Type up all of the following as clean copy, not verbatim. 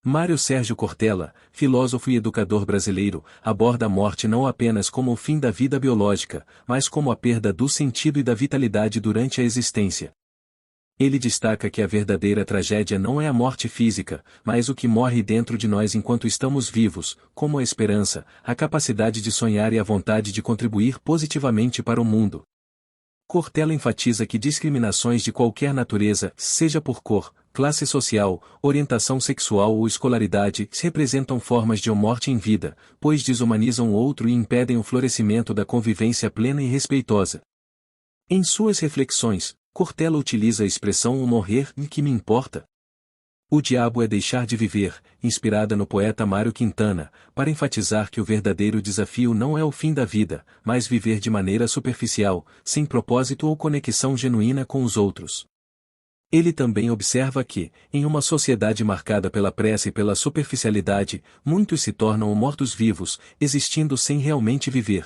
Mário Sérgio Cortella, filósofo e educador brasileiro, aborda a morte não apenas como o fim da vida biológica, mas como a perda do sentido e da vitalidade durante a existência. Ele destaca que a verdadeira tragédia não é a morte física, mas o que morre dentro de nós enquanto estamos vivos, como a esperança, a capacidade de sonhar e a vontade de contribuir positivamente para o mundo. Cortella enfatiza que discriminações de qualquer natureza, seja por cor, classe social, orientação sexual ou escolaridade, representam formas de morte em vida, pois desumanizam o outro e impedem o florescimento da convivência plena e respeitosa. Em suas reflexões, Cortella utiliza a expressão "o morrer, e que me importa?". O diabo é deixar de viver, inspirada no poeta Mário Quintana, para enfatizar que o verdadeiro desafio não é o fim da vida, mas viver de maneira superficial, sem propósito ou conexão genuína com os outros. Ele também observa que, em uma sociedade marcada pela pressa e pela superficialidade, muitos se tornam mortos-vivos, existindo sem realmente viver.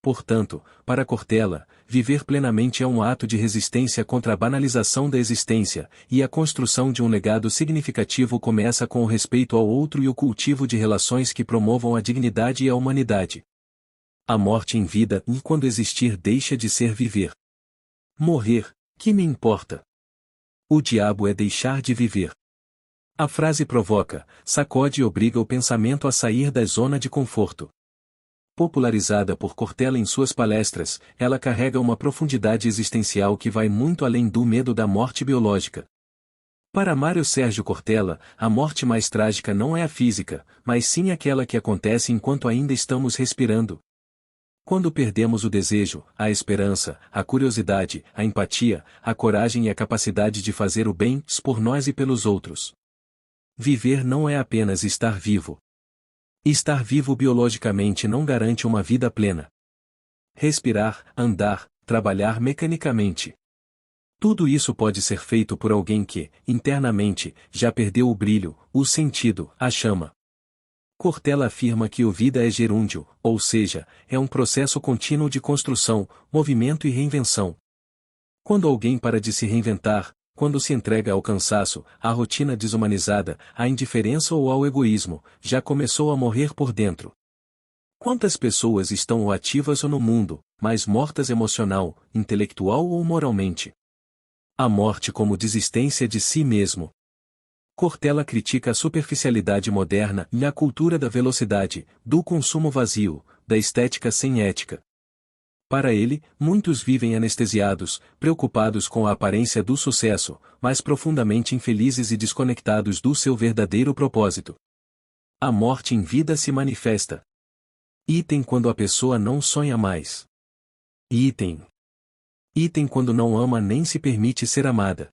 Portanto, para Cortella, viver plenamente é um ato de resistência contra a banalização da existência, e a construção de um legado significativo começa com o respeito ao outro e o cultivo de relações que promovam a dignidade e a humanidade. A morte em vida, e quando existir deixa de ser viver. Morrer, que me importa? O diabo é deixar de viver. A frase provoca, sacode e obriga o pensamento a sair da zona de conforto. Popularizada por Cortella em suas palestras, ela carrega uma profundidade existencial que vai muito além do medo da morte biológica. Para Mário Sérgio Cortella, a morte mais trágica não é a física, mas sim aquela que acontece enquanto ainda estamos respirando. Quando perdemos o desejo, a esperança, a curiosidade, a empatia, a coragem e a capacidade de fazer o bem, por nós e pelos outros. Viver não é apenas estar vivo. Estar vivo biologicamente não garante uma vida plena. Respirar, andar, trabalhar mecanicamente. Tudo isso pode ser feito por alguém que, internamente, já perdeu o brilho, o sentido, a chama. Cortella afirma que a vida é gerúndio, ou seja, é um processo contínuo de construção, movimento e reinvenção. Quando alguém para de se reinventar, quando se entrega ao cansaço, à rotina desumanizada, à indiferença ou ao egoísmo, já começou a morrer por dentro. Quantas pessoas estão ativas no mundo, mas mortas emocional, intelectual ou moralmente? A morte como desistência de si mesmo. Cortella critica a superficialidade moderna e a cultura da velocidade, do consumo vazio, da estética sem ética. Para ele, muitos vivem anestesiados, preocupados com a aparência do sucesso, mas profundamente infelizes e desconectados do seu verdadeiro propósito. A morte em vida se manifesta. Item quando a pessoa não sonha mais. Item quando não ama nem se permite ser amada.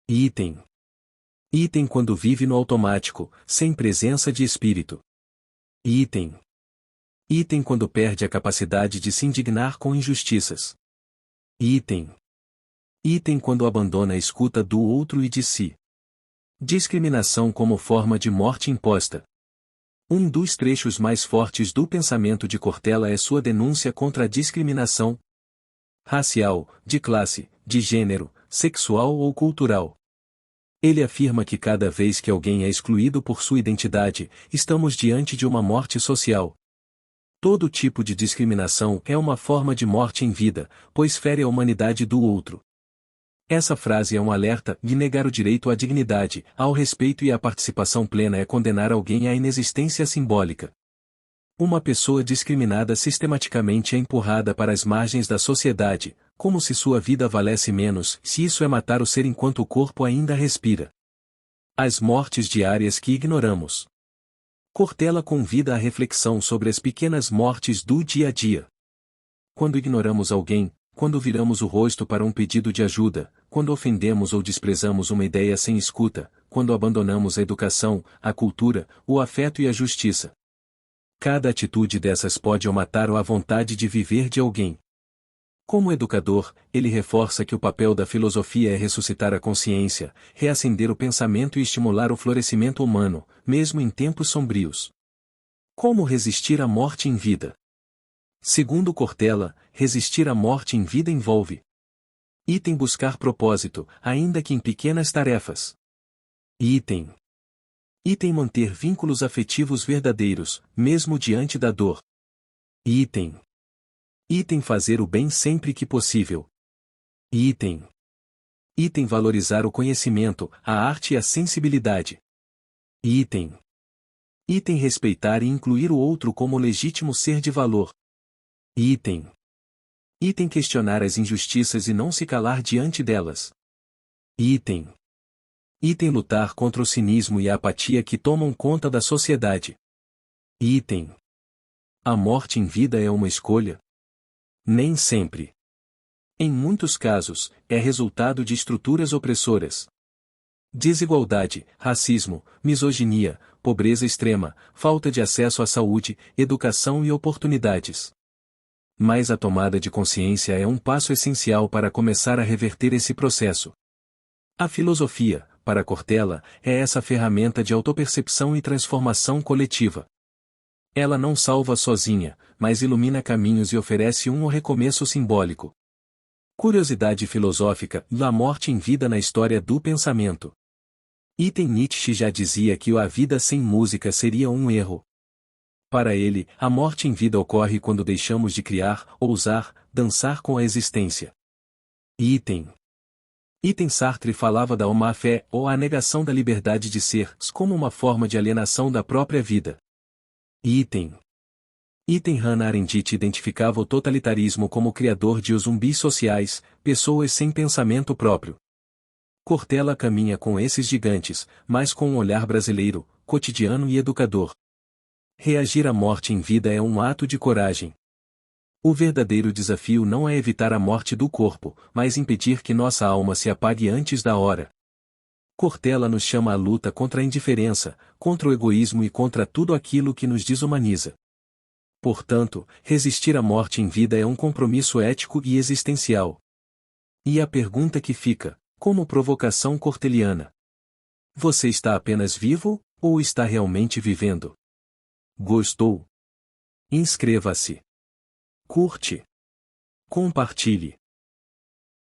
Item quando vive no automático, sem presença de espírito. Item quando perde a capacidade de se indignar com injustiças. Item quando abandona a escuta do outro e de si. Discriminação como forma de morte imposta. Um dos trechos mais fortes do pensamento de Cortella é sua denúncia contra a discriminação racial, de classe, de gênero, sexual ou cultural. Ele afirma que cada vez que alguém é excluído por sua identidade, estamos diante de uma morte social. Todo tipo de discriminação é uma forma de morte em vida, pois fere a humanidade do outro. Essa frase é um alerta, e negar o direito à dignidade, ao respeito e à participação plena é condenar alguém à inexistência simbólica. Uma pessoa discriminada sistematicamente é empurrada para as margens da sociedade, como se sua vida valesse menos, se isso é matar o ser enquanto o corpo ainda respira. As mortes diárias que ignoramos. Cortella convida à reflexão sobre as pequenas mortes do dia a dia. Quando ignoramos alguém, quando viramos o rosto para um pedido de ajuda, quando ofendemos ou desprezamos uma ideia sem escuta, quando abandonamos a educação, a cultura, o afeto e a justiça. Cada atitude dessas pode ou matar ou a vontade de viver de alguém. Como educador, ele reforça que o papel da filosofia é ressuscitar a consciência, reacender o pensamento e estimular o florescimento humano, mesmo em tempos sombrios. Como resistir à morte em vida? Segundo Cortella, resistir à morte em vida envolve buscar propósito, ainda que em pequenas tarefas. Item manter vínculos afetivos verdadeiros, mesmo diante da dor. Item fazer o bem sempre que possível. Item valorizar o conhecimento, a arte e a sensibilidade. Item respeitar e incluir o outro como legítimo ser de valor. Item questionar as injustiças e não se calar diante delas. Item lutar contra o cinismo e a apatia que tomam conta da sociedade. Item a morte em vida é uma escolha? Nem sempre. Em muitos casos, é resultado de estruturas opressoras. Desigualdade, racismo, misoginia, pobreza extrema, falta de acesso à saúde, educação e oportunidades. Mas a tomada de consciência é um passo essencial para começar a reverter esse processo. A filosofia, para Cortella, é essa ferramenta de autopercepção e transformação coletiva. Ela não salva sozinha, mas ilumina caminhos e oferece um recomeço simbólico. Curiosidade filosófica: a morte em vida na história do pensamento. Item Nietzsche já dizia que a vida sem música seria um erro. Para ele, a morte em vida ocorre quando deixamos de criar, ousar, dançar com a existência. Item Sartre falava da má-fé, ou a negação da liberdade de ser, como uma forma de alienação da própria vida. Item Hannah Arendt identificava o totalitarismo como criador de zumbis sociais, pessoas sem pensamento próprio. Cortella caminha com esses gigantes, mas com um olhar brasileiro, cotidiano e educador. Reagir à morte em vida é um ato de coragem. O verdadeiro desafio não é evitar a morte do corpo, mas impedir que nossa alma se apague antes da hora. Cortella nos chama à luta contra a indiferença, contra o egoísmo e contra tudo aquilo que nos desumaniza. Portanto, resistir à morte em vida é um compromisso ético e existencial. E a pergunta que fica, como provocação corteliana: você está apenas vivo, ou está realmente vivendo? Gostou? Inscreva-se. Curte. Compartilhe.